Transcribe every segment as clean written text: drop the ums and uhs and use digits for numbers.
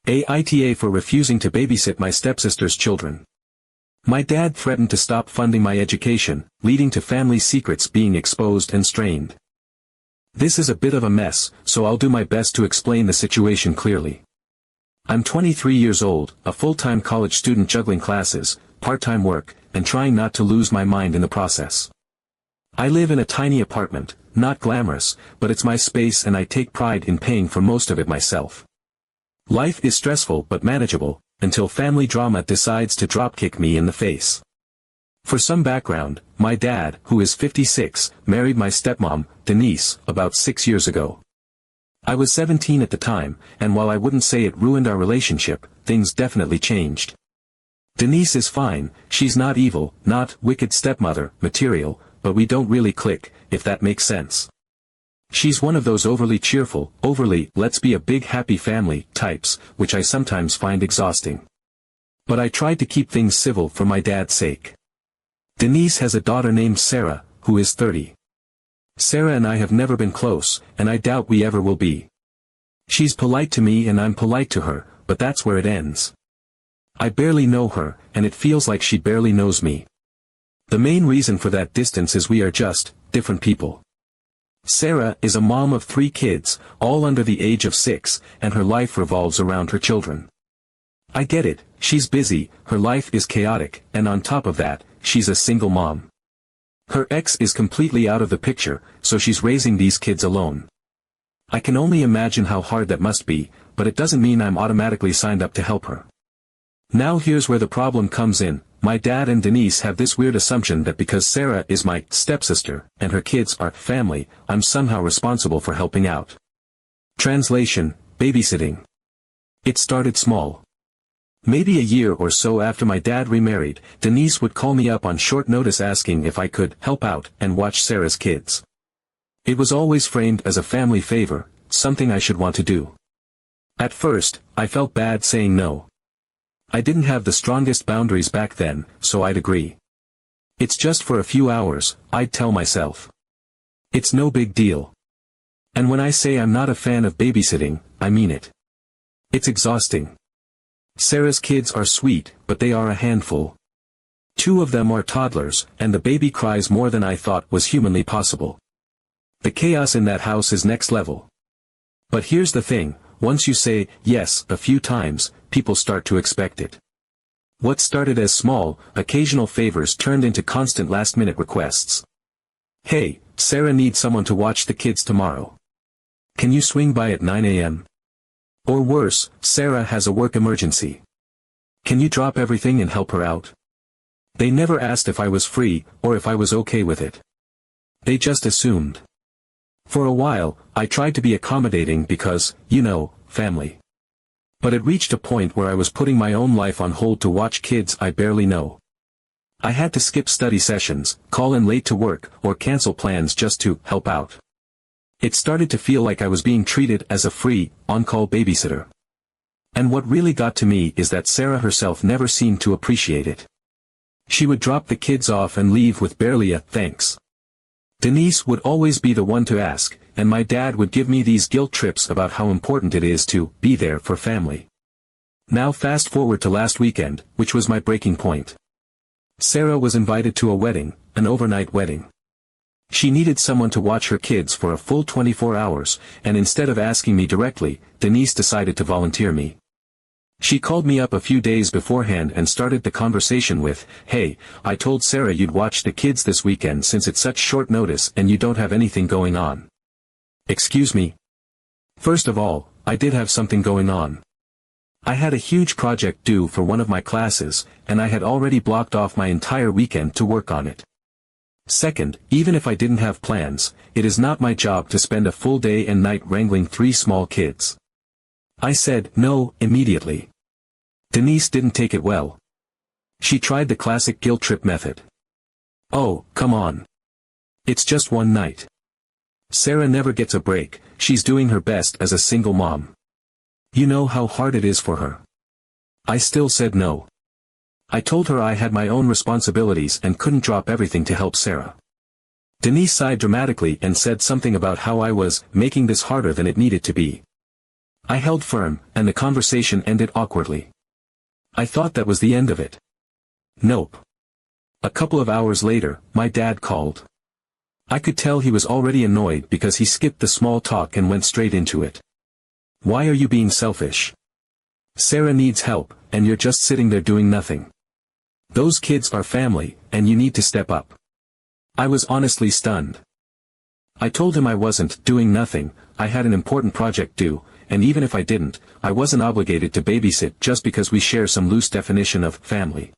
AITA for refusing to babysit my stepsister's children. My dad threatened to stop funding my education, leading to family secrets being exposed and strained. This is a bit of a mess, so I'll do my best to explain the situation clearly. I'm 23 years old, a full-time college student juggling classes, part-time work, and trying not to lose my mind in the process. I live in a tiny apartment, not glamorous, but it's my space and I take pride in paying for most of it myself. Life is stressful but manageable, until family drama decides to dropkick me in the face. For some background, my dad, who is 56, married my stepmom, Denise, about 6 years ago. I was 17 at the time, and while I wouldn't say it ruined our relationship, things definitely changed. Denise is fine, she's not evil, not wicked stepmother material, but we don't really click, if that makes sense. She's one of those overly cheerful, overly let's be a big happy family types, which I sometimes find exhausting. But I tried to keep things civil for my dad's sake. Denise has a daughter named Sarah, who is 30. Sarah and I have never been close, and I doubt we ever will be. She's polite to me and I'm polite to her, but that's where it ends. I barely know her, and it feels like she barely knows me. The main reason for that distance is we are just different people. Sarah is a mom of 3 kids, all under the age of 6, and her life revolves around her children. I get it, she's busy, her life is chaotic, and on top of that, she's a single mom. Her ex is completely out of the picture, so she's raising these kids alone. I can only imagine how hard that must be, but it doesn't mean I'm automatically signed up to help her. Now here's where the problem comes in. My dad and Denise have this weird assumption that because Sarah is my stepsister, and her kids are family, I'm somehow responsible for helping out. Translation: babysitting. It started small. Maybe a year or so after my dad remarried, Denise would call me up on short notice asking if I could help out and watch Sarah's kids. It was always framed as a family favor, something I should want to do. At first, I felt bad saying no. I didn't have the strongest boundaries back then, so I'd agree. It's just for a few hours, I'd tell myself. It's no big deal. And when I say I'm not a fan of babysitting, I mean it. It's exhausting. Sarah's kids are sweet, but they are a handful. 2 of them are toddlers, and the baby cries more than I thought was humanly possible. The chaos in that house is next level. But here's the thing, once you say yes a few times, people start to expect it. What started as small, occasional favors turned into constant last-minute requests. Hey, Sarah needs someone to watch the kids tomorrow. Can you swing by at 9 a.m.? Or worse, Sarah has a work emergency. Can you drop everything and help her out? They never asked if I was free, or if I was okay with it. They just assumed. For a while, I tried to be accommodating because, you know, family. But it reached a point where I was putting my own life on hold to watch kids I barely know. I had to skip study sessions, call in late to work, or cancel plans just to help out. It started to feel like I was being treated as a free, on-call babysitter. And what really got to me is that Sarah herself never seemed to appreciate it. She would drop the kids off and leave with barely a thanks. Denise would always be the one to ask, and my dad would give me these guilt trips about how important it is to be there for family. Now fast forward to last weekend, which was my breaking point. Sarah was invited to a wedding, an overnight wedding. She needed someone to watch her kids for a full 24 hours, and instead of asking me directly, Denise decided to volunteer me. She called me up a few days beforehand and started the conversation with, "Hey, I told Sarah you'd watch the kids this weekend since it's such short notice and you don't have anything going on." Excuse me? First of all, I did have something going on. I had a huge project due for one of my classes, and I had already blocked off my entire weekend to work on it. Second, even if I didn't have plans, it is not my job to spend a full day and night wrangling 3 small kids. I said no immediately. Denise didn't take it well. She tried the classic guilt trip method. "Oh, come on. It's just one night. Sarah never gets a break, she's doing her best as a single mom. You know how hard it is for her." I still said no. I told her I had my own responsibilities and couldn't drop everything to help Sarah. Denise sighed dramatically and said something about how I was making this harder than it needed to be. I held firm, and the conversation ended awkwardly. I thought that was the end of it. Nope. A couple of hours later, my dad called. I could tell he was already annoyed because he skipped the small talk and went straight into it. Why are you being selfish? Sarah needs help, and you're just sitting there doing nothing. Those kids are family, and you need to step up. I was honestly stunned. I told him I wasn't doing nothing, I had an important project due, and even if I didn't, I wasn't obligated to babysit just because we share some loose definition of family.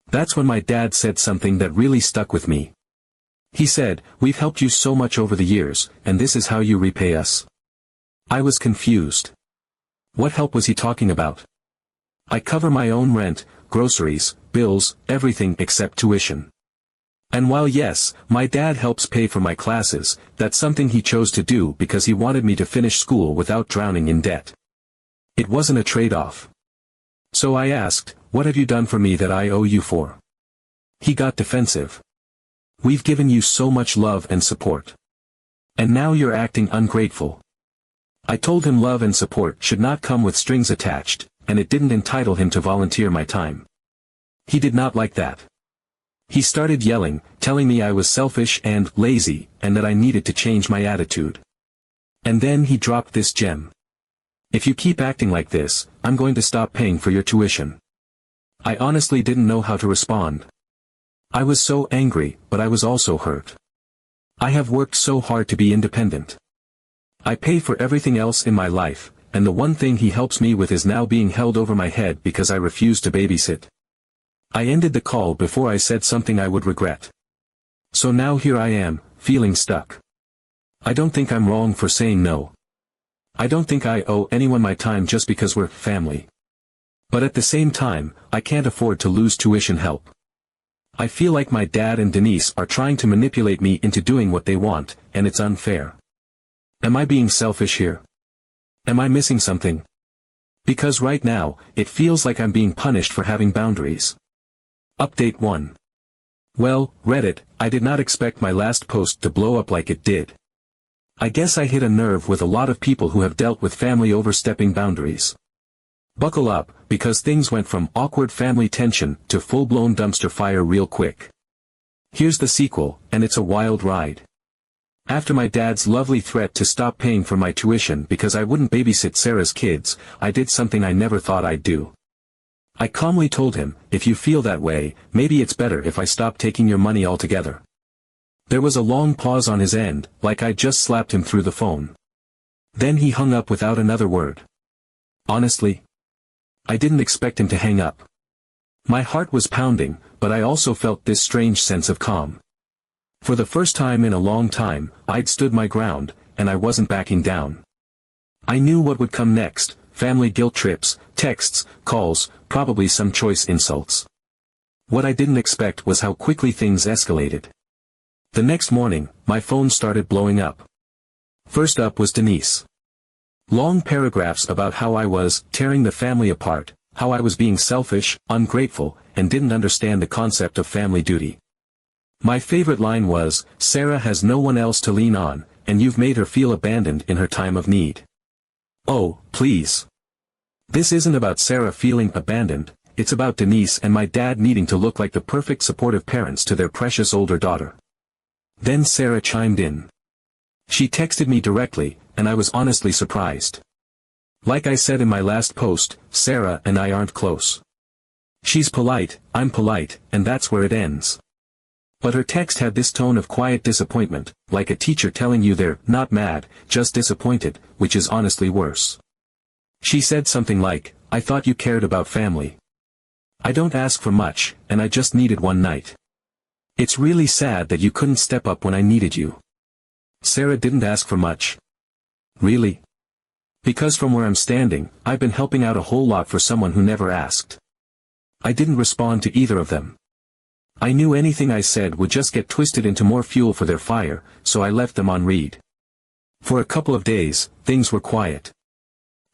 That's when my dad said something that really stuck with me. He said, "We've helped you so much over the years, and this is how you repay us." I was confused. What help was he talking about? I cover my own rent, groceries, bills, everything except tuition. And while yes, my dad helps pay for my classes, that's something he chose to do because he wanted me to finish school without drowning in debt. It wasn't a trade-off. So I asked, "What have you done for me that I owe you for?" He got defensive. "We've given you so much love and support. And now you're acting ungrateful." I told him love and support should not come with strings attached, and it didn't entitle him to volunteer my time. He did not like that. He started yelling, telling me I was selfish and lazy, and that I needed to change my attitude. And then he dropped this gem. "If you keep acting like this, I'm going to stop paying for your tuition." I honestly didn't know how to respond. I was so angry, but I was also hurt. I have worked so hard to be independent. I pay for everything else in my life, and the one thing he helps me with is now being held over my head because I refuse to babysit. I ended the call before I said something I would regret. So now here I am, feeling stuck. I don't think I'm wrong for saying no. I don't think I owe anyone my time just because we're family. But at the same time, I can't afford to lose tuition help. I feel like my dad and Denise are trying to manipulate me into doing what they want, and it's unfair. Am I being selfish here? Am I missing something? Because right now, it feels like I'm being punished for having boundaries. Update 1. Well, Reddit, I did not expect my last post to blow up like it did. I guess I hit a nerve with a lot of people who have dealt with family overstepping boundaries. Buckle up, because things went from awkward family tension to full-blown dumpster fire real quick. Here's the sequel, and it's a wild ride. After my dad's lovely threat to stop paying for my tuition because I wouldn't babysit Sarah's kids, I did something I never thought I'd do. I calmly told him, "If you feel that way, maybe it's better if I stop taking your money altogether." There was a long pause on his end, like I just slapped him through the phone. Then he hung up without another word. Honestly, I didn't expect him to hang up. My heart was pounding, but I also felt this strange sense of calm. For the first time in a long time, I'd stood my ground, and I wasn't backing down. I knew what would come next: family guilt trips, texts, calls, probably some choice insults. What I didn't expect was how quickly things escalated. The next morning, my phone started blowing up. First up was Denise. Long paragraphs about how I was tearing the family apart, how I was being selfish, ungrateful, and didn't understand the concept of family duty. My favorite line was, "Sarah has no one else to lean on, and you've made her feel abandoned in her time of need." Oh, please. This isn't about Sarah feeling abandoned, it's about Denise and my dad needing to look like the perfect supportive parents to their precious older daughter. Then Sarah chimed in. She texted me directly, and I was honestly surprised. Like I said in my last post, Sarah and I aren't close. She's polite, I'm polite, and that's where it ends. But her text had this tone of quiet disappointment, like a teacher telling you they're not mad, just disappointed, which is honestly worse. She said something like, "I thought you cared about family. I don't ask for much, and I just needed one night. It's really sad that you couldn't step up when I needed you." Sarah didn't ask for much. Really? Because from where I'm standing, I've been helping out a whole lot for someone who never asked. I didn't respond to either of them. I knew anything I said would just get twisted into more fuel for their fire, so I left them on read. For a couple of days, things were quiet.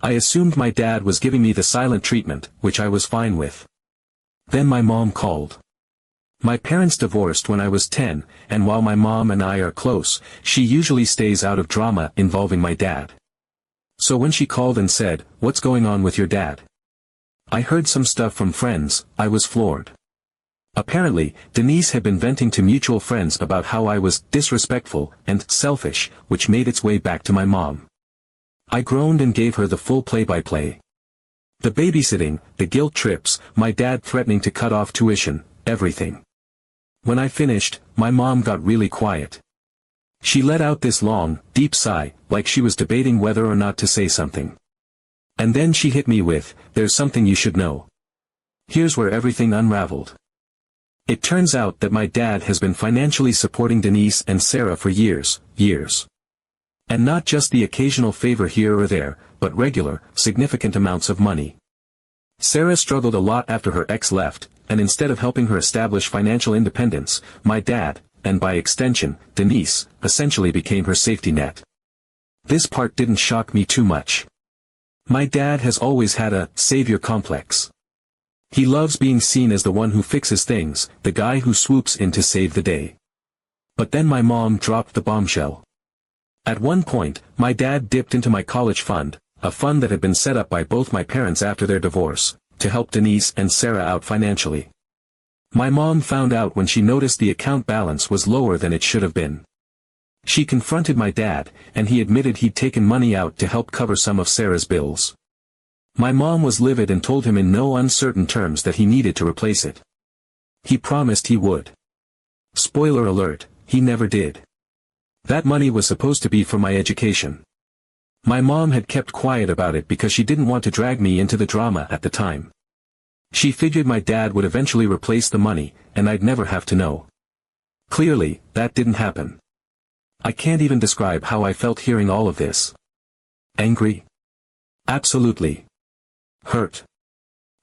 I assumed my dad was giving me the silent treatment, which I was fine with. Then my mom called. My parents divorced when I was 10, and while my mom and I are close, she usually stays out of drama involving my dad. So when she called and said, "What's going on with your dad?" I heard some stuff from friends, I was floored. Apparently, Denise had been venting to mutual friends about how I was disrespectful and selfish, which made its way back to my mom. I groaned and gave her the full play-by-play. The babysitting, the guilt trips, my dad threatening to cut off tuition, everything. When I finished, my mom got really quiet. She let out this long, deep sigh, like she was debating whether or not to say something. And then she hit me with, "There's something you should know." Here's where everything unraveled. It turns out that my dad has been financially supporting Denise and Sarah for years. And not just the occasional favor here or there, but regular, significant amounts of money. Sarah struggled a lot after her ex left, and instead of helping her establish financial independence, my dad, and by extension, Denise, essentially became her safety net. This part didn't shock me too much. My dad has always had a savior complex. He loves being seen as the one who fixes things, the guy who swoops in to save the day. But then my mom dropped the bombshell. At one point, my dad dipped into my college fund, a fund that had been set up by both my parents after their divorce, to help Denise and Sarah out financially. My mom found out when she noticed the account balance was lower than it should have been. She confronted my dad, and he admitted he'd taken money out to help cover some of Sarah's bills. My mom was livid and told him in no uncertain terms that he needed to replace it. He promised he would. Spoiler alert, he never did. That money was supposed to be for my education. My mom had kept quiet about it because she didn't want to drag me into the drama at the time. She figured my dad would eventually replace the money, and I'd never have to know. Clearly, that didn't happen. I can't even describe how I felt hearing all of this. Angry? Absolutely. Hurt.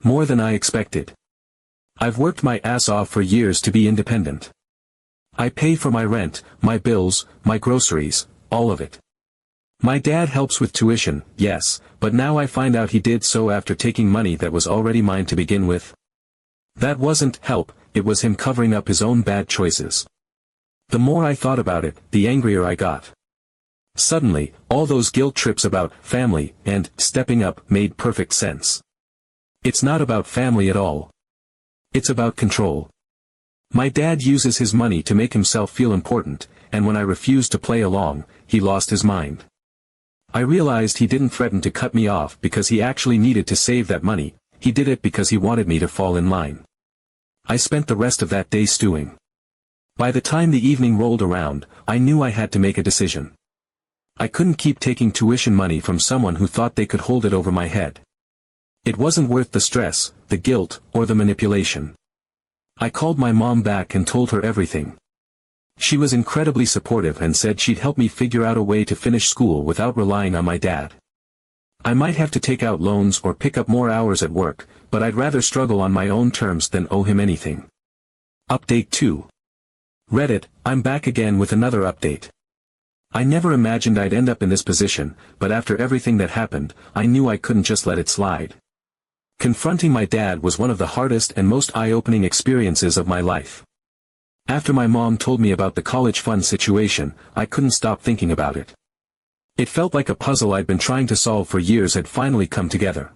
More than I expected. I've worked my ass off for years to be independent. I pay for my rent, my bills, my groceries, all of it. My dad helps with tuition, yes, but now I find out he did so after taking money that was already mine to begin with. That wasn't help, it was him covering up his own bad choices. The more I thought about it, the angrier I got. Suddenly, all those guilt trips about family and stepping up made perfect sense. It's not about family at all. It's about control. My dad uses his money to make himself feel important, and when I refused to play along, he lost his mind. I realized he didn't threaten to cut me off because he actually needed to save that money, he did it because he wanted me to fall in line. I spent the rest of that day stewing. By the time the evening rolled around, I knew I had to make a decision. I couldn't keep taking tuition money from someone who thought they could hold it over my head. It wasn't worth the stress, the guilt, or the manipulation. I called my mom back and told her everything. She was incredibly supportive and said she'd help me figure out a way to finish school without relying on my dad. I might have to take out loans or pick up more hours at work, but I'd rather struggle on my own terms than owe him anything. Update 2. Reddit, I'm back again with another update. I never imagined I'd end up in this position, but after everything that happened, I knew I couldn't just let it slide. Confronting my dad was one of the hardest and most eye-opening experiences of my life. After my mom told me about the college fund situation, I couldn't stop thinking about it. It felt like a puzzle I'd been trying to solve for years had finally come together.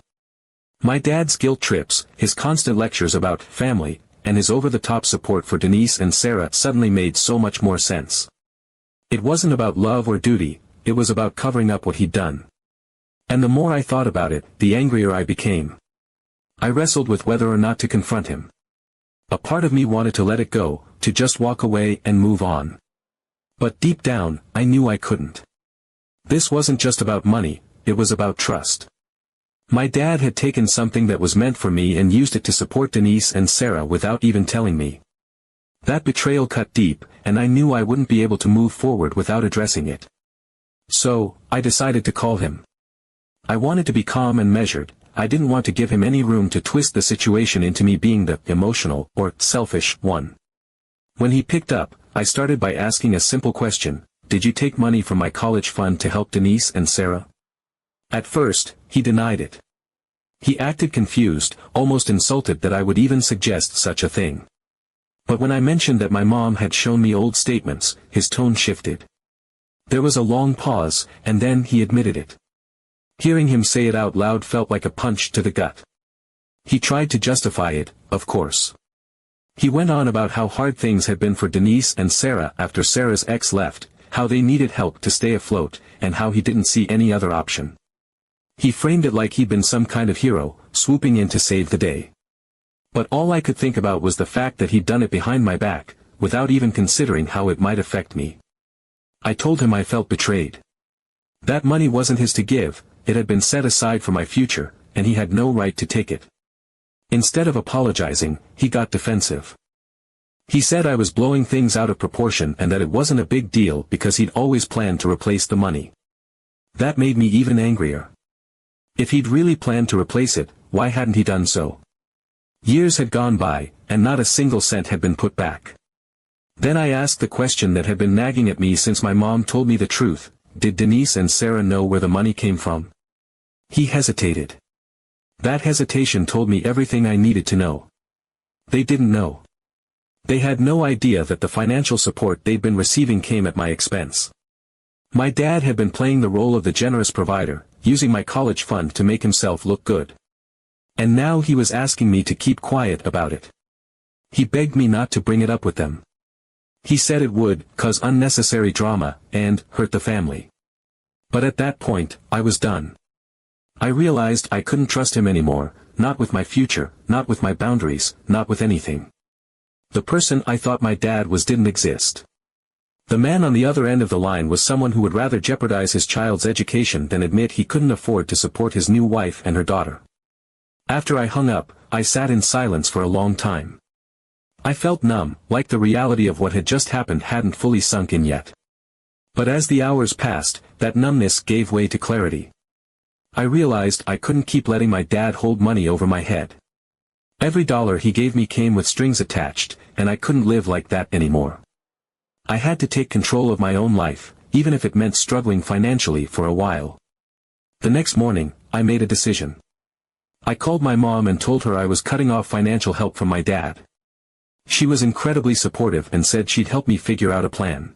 My dad's guilt trips, his constant lectures about family, and his over-the-top support for Denise and Sarah suddenly made so much more sense. It wasn't about love or duty, it was about covering up what he'd done. And the more I thought about it, the angrier I became. I wrestled with whether or not to confront him. A part of me wanted to let it go, to just walk away and move on. But deep down, I knew I couldn't. This wasn't just about money, it was about trust. My dad had taken something that was meant for me and used it to support Denise and Sarah without even telling me. That betrayal cut deep, and I knew I wouldn't be able to move forward without addressing it. So, I decided to call him. I wanted to be calm and measured, I didn't want to give him any room to twist the situation into me being the emotional, or selfish, one. When he picked up, I started by asking a simple question: did you take money from my college fund to help Denise and Sarah? At first, he denied it. He acted confused, almost insulted that I would even suggest such a thing. But when I mentioned that my mom had shown me old statements, his tone shifted. There was a long pause, and then he admitted it. Hearing him say it out loud felt like a punch to the gut. He tried to justify it, of course. He went on about how hard things had been for Denise and Sarah after Sarah's ex left, how they needed help to stay afloat, and how he didn't see any other option. He framed it like he'd been some kind of hero, swooping in to save the day. But all I could think about was the fact that he'd done it behind my back, without even considering how it might affect me. I told him I felt betrayed. That money wasn't his to give, it had been set aside for my future, and he had no right to take it. Instead of apologizing, he got defensive. He said I was blowing things out of proportion and that it wasn't a big deal because he'd always planned to replace the money. That made me even angrier. If he'd really planned to replace it, why hadn't he done so? Years had gone by, and not a single cent had been put back. Then I asked the question that had been nagging at me since my mom told me the truth: did Denise and Sarah know where the money came from? He hesitated. That hesitation told me everything I needed to know. They didn't know. They had no idea that the financial support they'd been receiving came at my expense. My dad had been playing the role of the generous provider, using my college fund to make himself look good. And now he was asking me to keep quiet about it. He begged me not to bring it up with them. He said it would cause unnecessary drama and hurt the family. But at that point, I was done. I realized I couldn't trust him anymore, not with my future, not with my boundaries, not with anything. The person I thought my dad was didn't exist. The man on the other end of the line was someone who would rather jeopardize his child's education than admit he couldn't afford to support his new wife and her daughter. After I hung up, I sat in silence for a long time. I felt numb, like the reality of what had just happened hadn't fully sunk in yet. But as the hours passed, that numbness gave way to clarity. I realized I couldn't keep letting my dad hold money over my head. Every dollar he gave me came with strings attached, and I couldn't live like that anymore. I had to take control of my own life, even if it meant struggling financially for a while. The next morning, I made a decision. I called my mom and told her I was cutting off financial help from my dad. She was incredibly supportive and said she'd help me figure out a plan.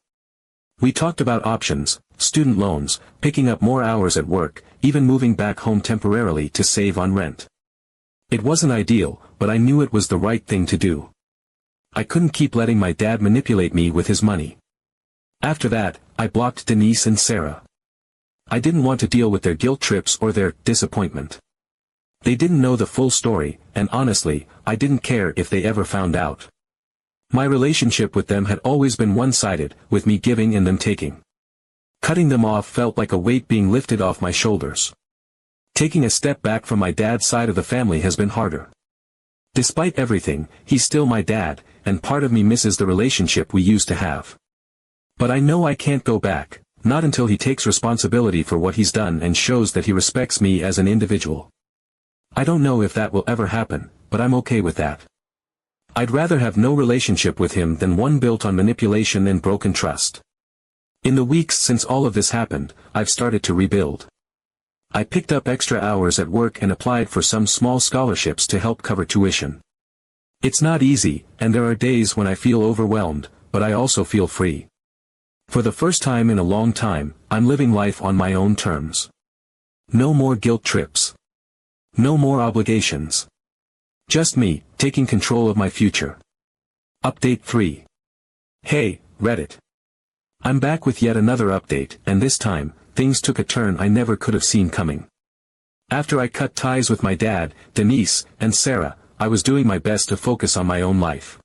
We talked about options: student loans, picking up more hours at work, even moving back home temporarily to save on rent. It wasn't ideal, but I knew it was the right thing to do. I couldn't keep letting my dad manipulate me with his money. After that, I blocked Denise and Sarah. I didn't want to deal with their guilt trips or their disappointment. They didn't know the full story, and honestly, I didn't care if they ever found out. My relationship with them had always been one-sided, with me giving and them taking. Cutting them off felt like a weight being lifted off my shoulders. Taking a step back from my dad's side of the family has been harder. Despite everything, he's still my dad, and part of me misses the relationship we used to have. But I know I can't go back, not until he takes responsibility for what he's done and shows that he respects me as an individual. I don't know if that will ever happen, but I'm okay with that. I'd rather have no relationship with him than one built on manipulation and broken trust. In the weeks since all of this happened, I've started to rebuild. I picked up extra hours at work and applied for some small scholarships to help cover tuition. It's not easy, and there are days when I feel overwhelmed, but I also feel free. For the first time in a long time, I'm living life on my own terms. No more guilt trips. No more obligations. Just me, taking control of my future. Update 3. Hey, Reddit. I'm back with yet another update, and this time, things took a turn I never could have seen coming. After I cut ties with my dad, Denise, and Sarah, I was doing my best to focus on my own life.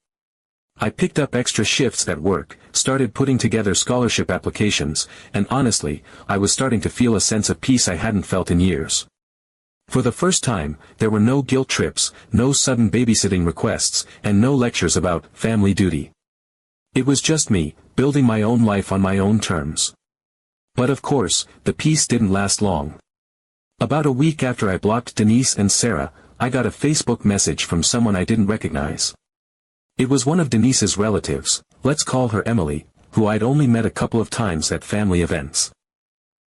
I picked up extra shifts at work, started putting together scholarship applications, and honestly, I was starting to feel a sense of peace I hadn't felt in years. For the first time, there were no guilt trips, no sudden babysitting requests, and no lectures about family duty. It was just me, building my own life on my own terms. But of course, the peace didn't last long. About a week after I blocked Denise and Sarah, I got a Facebook message from someone I didn't recognize. It was one of Denise's relatives, let's call her Emily, who I'd only met a couple of times at family events.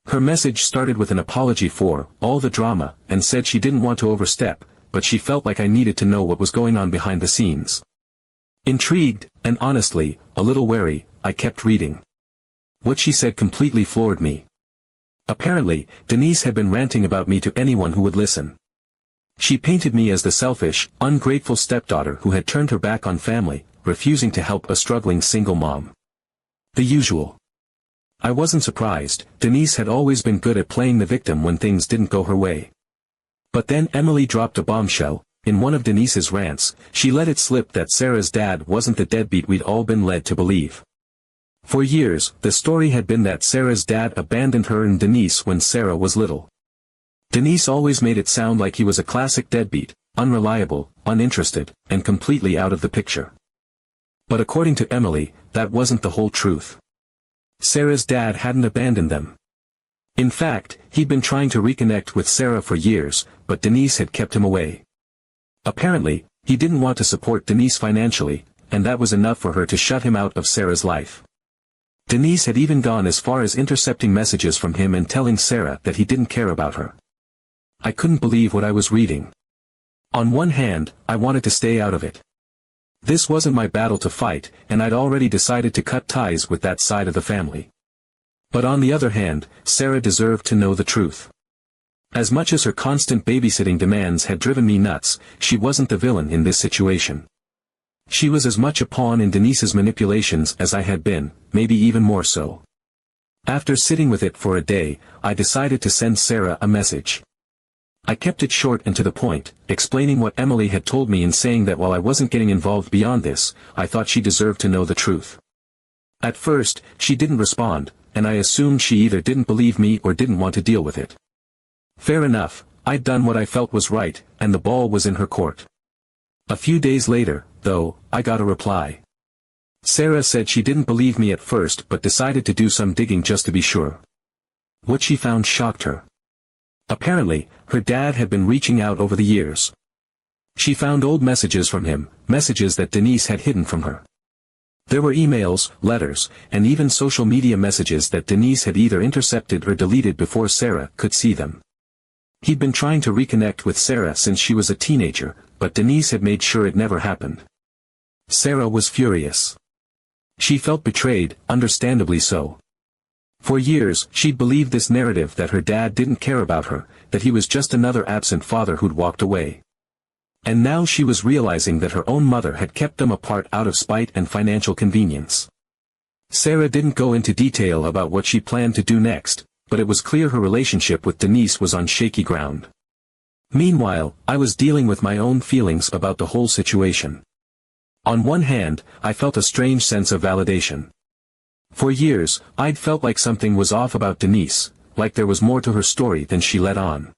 Her message started with an apology for all the drama, and said she didn't want to overstep, but she felt like I needed to know what was going on behind the scenes. Intrigued, and honestly, a little wary, I kept reading. What she said completely floored me. Apparently, Denise had been ranting about me to anyone who would listen. She painted me as the selfish, ungrateful stepdaughter who had turned her back on family, refusing to help a struggling single mom. The usual. I wasn't surprised. Denise had always been good at playing the victim when things didn't go her way. But then Emily dropped a bombshell. In one of Denise's rants, she let it slip that Sarah's dad wasn't the deadbeat we'd all been led to believe. For years, the story had been that Sarah's dad abandoned her and Denise when Sarah was little. Denise always made it sound like he was a classic deadbeat, unreliable, uninterested, and completely out of the picture. But according to Emily, that wasn't the whole truth. Sarah's dad hadn't abandoned them. In fact, he'd been trying to reconnect with Sarah for years, but Denise had kept him away. Apparently, he didn't want to support Denise financially, and that was enough for her to shut him out of Sarah's life. Denise had even gone as far as intercepting messages from him and telling Sarah that he didn't care about her. I couldn't believe what I was reading. On one hand, I wanted to stay out of it. This wasn't my battle to fight, and I'd already decided to cut ties with that side of the family. But on the other hand, Sarah deserved to know the truth. As much as her constant babysitting demands had driven me nuts, she wasn't the villain in this situation. She was as much a pawn in Denise's manipulations as I had been, maybe even more so. After sitting with it for a day, I decided to send Sarah a message. I kept it short and to the point, explaining what Emily had told me and saying that while I wasn't getting involved beyond this, I thought she deserved to know the truth. At first, she didn't respond, and I assumed she either didn't believe me or didn't want to deal with it. Fair enough, I'd done what I felt was right, and the ball was in her court. A few days later, though, I got a reply. Sarah said she didn't believe me at first but decided to do some digging just to be sure. What she found shocked her. Apparently, her dad had been reaching out over the years. She found old messages from him, messages that Denise had hidden from her. There were emails, letters, and even social media messages that Denise had either intercepted or deleted before Sarah could see them. He'd been trying to reconnect with Sarah since she was a teenager, but Denise had made sure it never happened. Sarah was furious. She felt betrayed, understandably so. For years, she'd believed this narrative that her dad didn't care about her, that he was just another absent father who'd walked away. And now she was realizing that her own mother had kept them apart out of spite and financial convenience. Sarah didn't go into detail about what she planned to do next, but it was clear her relationship with Denise was on shaky ground. Meanwhile, I was dealing with my own feelings about the whole situation. On one hand, I felt a strange sense of validation. For years, I'd felt like something was off about Denise, like there was more to her story than she let on.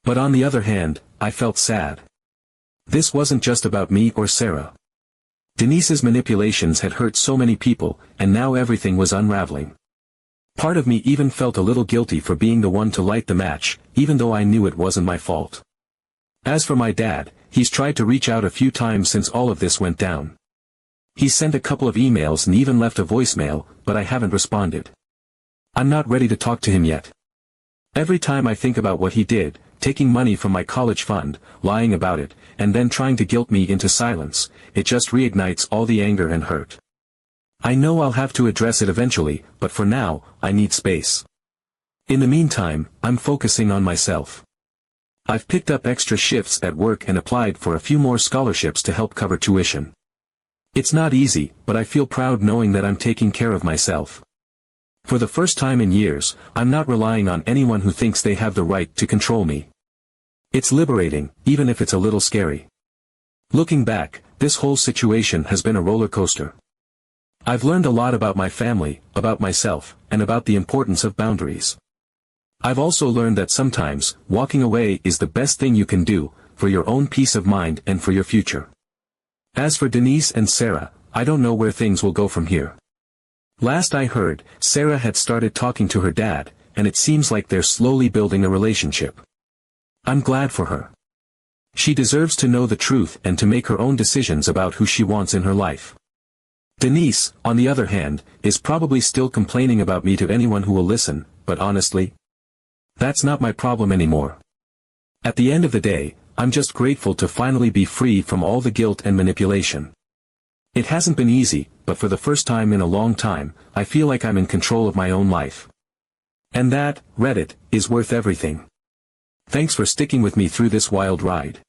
But on the other hand, I felt sad. This wasn't just about me or Sarah. Denise's manipulations had hurt so many people, and now everything was unraveling. Part of me even felt a little guilty for being the one to light the match, even though I knew it wasn't my fault. As for my dad, he's tried to reach out a few times since all of this went down. He's sent a couple of emails and even left a voicemail, but I haven't responded. I'm not ready to talk to him yet. Every time I think about what he did, taking money from my college fund, lying about it, and then trying to guilt me into silence, it just reignites all the anger and hurt. I know I'll have to address it eventually, but for now, I need space. In the meantime, I'm focusing on myself. I've picked up extra shifts at work and applied for a few more scholarships to help cover tuition. It's not easy, but I feel proud knowing that I'm taking care of myself. For the first time in years, I'm not relying on anyone who thinks they have the right to control me. It's liberating, even if it's a little scary. Looking back, this whole situation has been a roller coaster. I've learned a lot about my family, about myself, and about the importance of boundaries. I've also learned that sometimes, walking away is the best thing you can do, for your own peace of mind and for your future. As for Denise and Sarah, I don't know where things will go from here. Last I heard, Sarah had started talking to her dad, and it seems like they're slowly building a relationship. I'm glad for her. She deserves to know the truth and to make her own decisions about who she wants in her life. Denise, on the other hand, is probably still complaining about me to anyone who will listen, but honestly, that's not my problem anymore. At the end of the day, I'm just grateful to finally be free from all the guilt and manipulation. It hasn't been easy, but for the first time in a long time, I feel like I'm in control of my own life. And that, Reddit, is worth everything. Thanks for sticking with me through this wild ride.